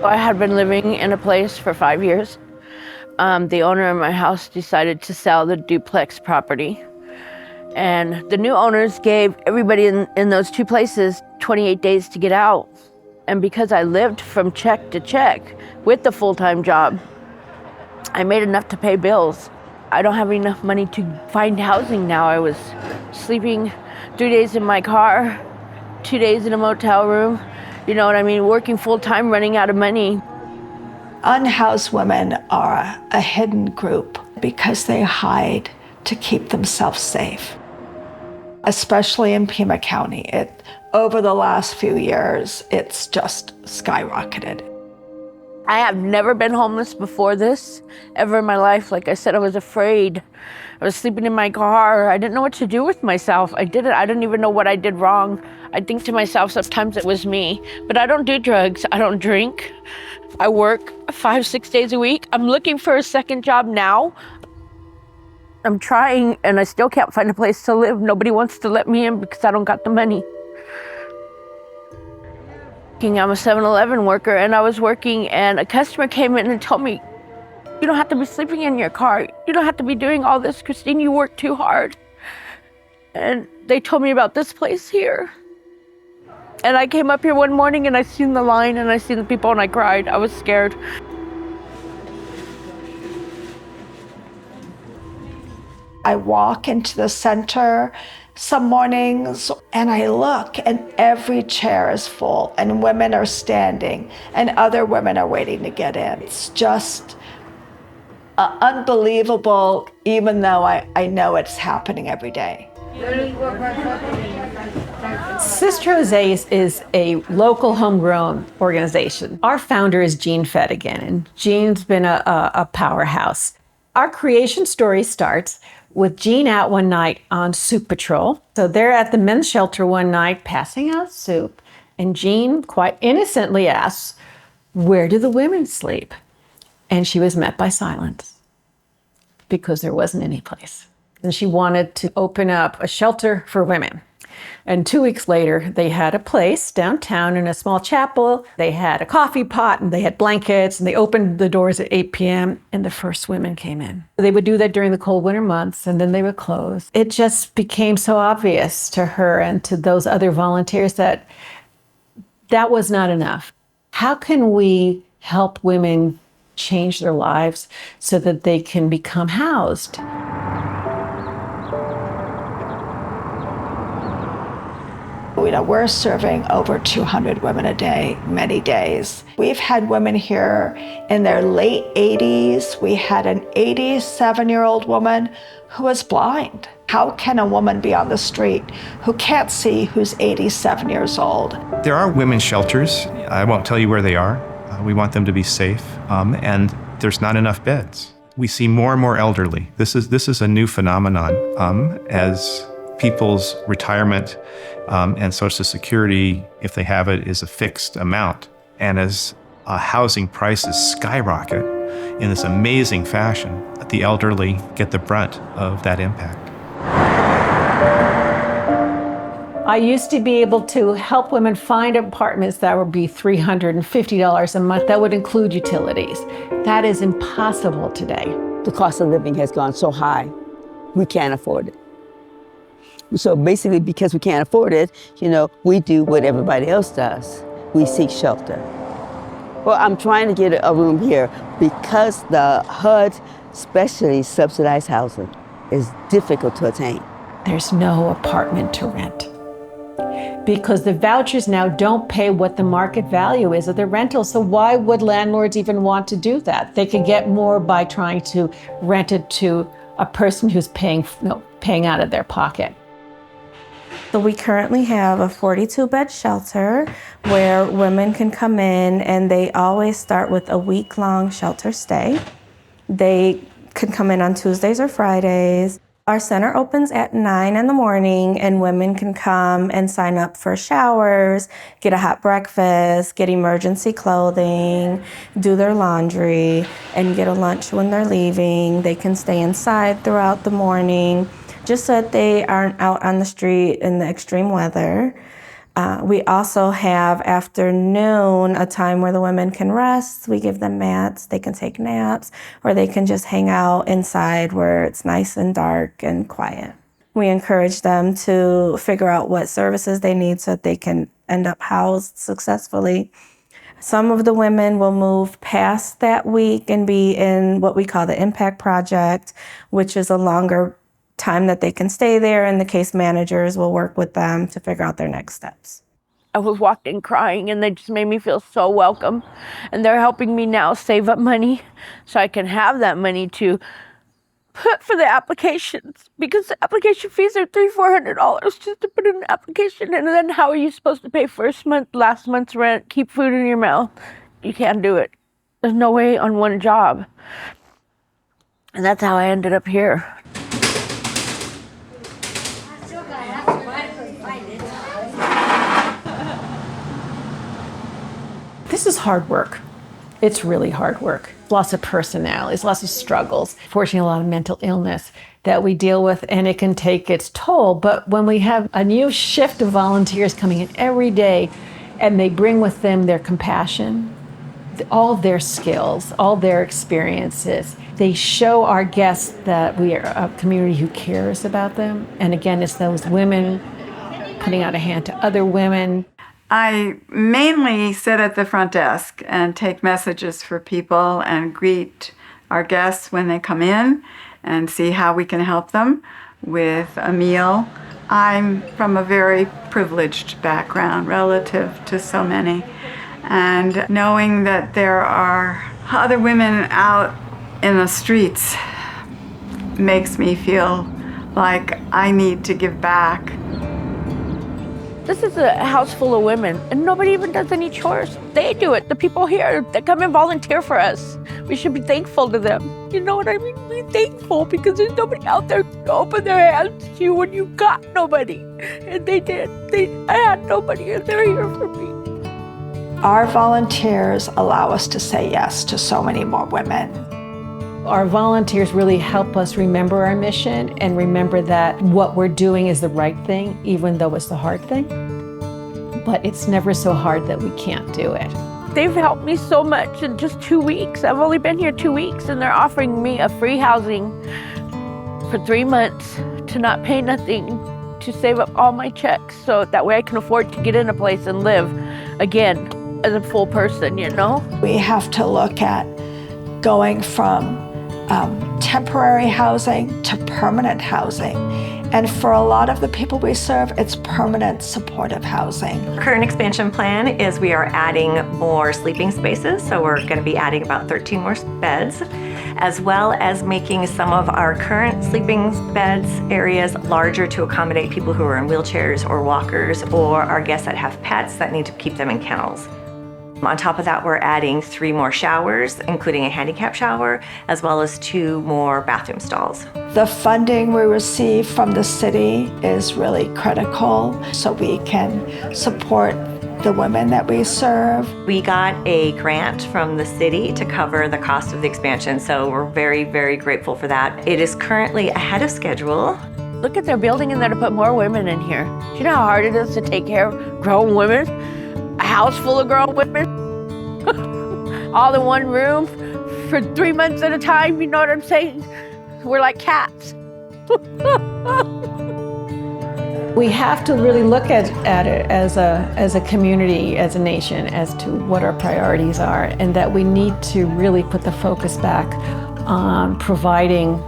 I had been living in a place for 5 years. The owner of my house decided to sell the duplex property. And the new owners gave everybody in those two places 28 days to get out. And because I lived from check to check with the full-time job, I made enough to pay bills. I don't have enough money to find housing now. I was sleeping 3 days in my car, 2 days in a motel room. You know what I mean? Working full-time, running out of money. Unhoused women are a hidden group because they hide to keep themselves safe. Especially in Pima County. Over the last few years, it's just skyrocketed. I have never been homeless before this, ever in my life. Like I said, I was afraid. I was sleeping in my car. I didn't know what to do with myself. I didn't even know what I did wrong. I think to myself, sometimes it was me. But I don't do drugs, I don't drink. I work 5-6 days a week. I'm looking for a second job now. I'm trying, and I still can't find a place to live. Nobody wants to let me in because I don't got the money. I'm a 7-Eleven worker, and I was working, and a customer came in and told me, "You don't have to be sleeping in your car. You don't have to be doing all this, Christine. You work too hard." And they told me about this place here. And I came up here one morning, and I seen the line, and I seen the people, and I cried. I was scared. I walk into the center some mornings and I look and every chair is full and women are standing and other women are waiting to get in. It's just unbelievable, even though I know it's happening every day. Sister José is a local homegrown organization. Our founder is Jean Fedigan, and Jean's been a powerhouse. Our creation story starts with Jean out one night on soup patrol. So they're at the men's shelter one night passing out soup, and Jean quite innocently asks, "Where do the women sleep?" And she was met by silence because there wasn't any place. And she wanted to open up a shelter for women. And 2 weeks later, they had a place downtown in a small chapel. They had a coffee pot and they had blankets, and they opened the doors at 8 p.m. and the first women came in. They would do that during the cold winter months, and then they would close. It just became so obvious to her and to those other volunteers that that was not enough. How can we help women change their lives so that they can become housed? You know, we're serving over 200 women a day, many days. We've had women here in their late 80s. We had an 87-year-old woman who was blind. How can a woman be on the street who can't see, who's 87 years old? There are women's shelters. I won't tell you where they are. We want them to be safe, and there's not enough beds. We see more and more elderly. This is a new phenomenon as people's retirement and Social Security, if they have it, is a fixed amount. And as housing prices skyrocket in this amazing fashion, the elderly get the brunt of that impact. I used to be able to help women find apartments that would be $350 a month. That would include utilities. That is impossible today. The cost of living has gone so high, we can't afford it. So basically, because we can't afford it, you know, we do what everybody else does. We seek shelter. Well, I'm trying to get a room here because the HUD, especially subsidized housing, is difficult to attain. There's no apartment to rent because the vouchers now don't pay what the market value is of the rental. So why would landlords even want to do that? They could get more by trying to rent it to a person who's paying out of their pocket. So we currently have a 42-bed shelter where women can come in, and they always start with a week-long shelter stay. They can come in on Tuesdays or Fridays. Our center opens at 9 in the morning, and women can come and sign up for showers, get a hot breakfast, get emergency clothing, do their laundry, and get a lunch when they're leaving. They can stay inside throughout the morning, just so that they aren't out on the street in the extreme weather. We also have afternoon, a time where the women can rest. We give them mats, they can take naps, or they can just hang out inside where it's nice and dark and quiet. We encourage them to figure out what services they need so that they can end up housed successfully. Some of the women will move past that week and be in what we call the Impact Project, which is a longer time that they can stay there, and the case managers will work with them to figure out their next steps. I was walked in crying, and they just made me feel so welcome. And they're helping me now save up money so I can have that money to put for the applications, because the application fees are $300-400 just to put in an application. And then how are you supposed to pay last month's rent, keep food in your mouth? You can't do it. There's no way on one job. And that's how I ended up here. This is hard work. It's really hard work. Lots of personalities, lots of struggles, fortunately a lot of mental illness that we deal with, and it can take its toll. But when we have a new shift of volunteers coming in every day, and they bring with them their compassion, all their skills, all their experiences, they show our guests that we are a community who cares about them. And again, it's those women putting out a hand to other women. I mainly sit at the front desk and take messages for people and greet our guests when they come in and see how we can help them with a meal. I'm from a very privileged background relative to so many, and knowing that there are other women out in the streets makes me feel like I need to give back. This is a house full of women, and nobody even does any chores. They do it. The people here, they come and volunteer for us. We should be thankful to them. You know what I mean? Be thankful, because there's nobody out there to open their hands to you when you got nobody. And they did. I had nobody, and they're here for me. Our volunteers allow us to say yes to so many more women. Our volunteers really help us remember our mission and remember that what we're doing is the right thing, even though it's the hard thing. But it's never so hard that we can't do it. They've helped me so much in just 2 weeks. I've only been here 2 weeks, and they're offering me a free housing for 3 months to not pay nothing, to save up all my checks so that way I can afford to get in a place and live again as a full person, you know? We have to look at going from temporary housing to permanent housing. And for a lot of the people we serve, it's permanent supportive housing. Current expansion plan is we are adding more sleeping spaces, so we're going to be adding about 13 more beds, as well as making some of our current sleeping beds areas larger to accommodate people who are in wheelchairs or walkers, or our guests that have pets that need to keep them in kennels. On top of that, we're adding 3 more showers, including a handicap shower, as well as 2 more bathroom stalls. The funding we receive from the city is really critical so we can support the women that we serve. We got a grant from the city to cover the cost of the expansion, so we're very, very grateful for that. It is currently ahead of schedule. Look at their building in there to put more women in here. Do you know how hard it is to take care of grown women? A house full of grown women, all in one room for 3 months at a time, you know what I'm saying? We're like cats. We have to really look at it as a community, as a nation, as to what our priorities are, and that we need to really put the focus back on providing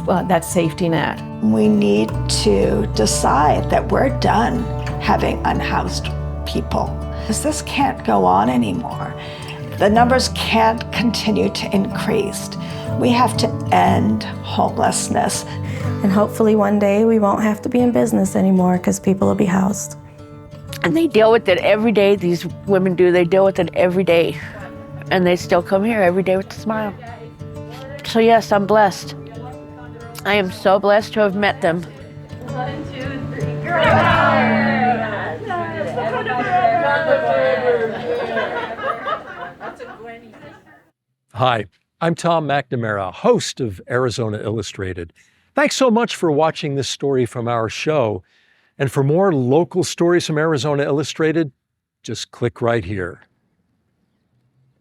that safety net. We need to decide that we're done having unhoused people. This can't go on anymore. The numbers can't continue to increase. We have to end homelessness. And hopefully one day we won't have to be in business anymore because people will be housed. And they deal with it every day, these women do. They deal with it every day. And they still come here every day with a smile. So yes, I'm blessed. I am so blessed to have met them. 1, 2, 3, girl! Hi, I'm Tom McNamara, host of Arizona Illustrated. Thanks so much for watching this story from our show. And for more local stories from Arizona Illustrated, just click right here.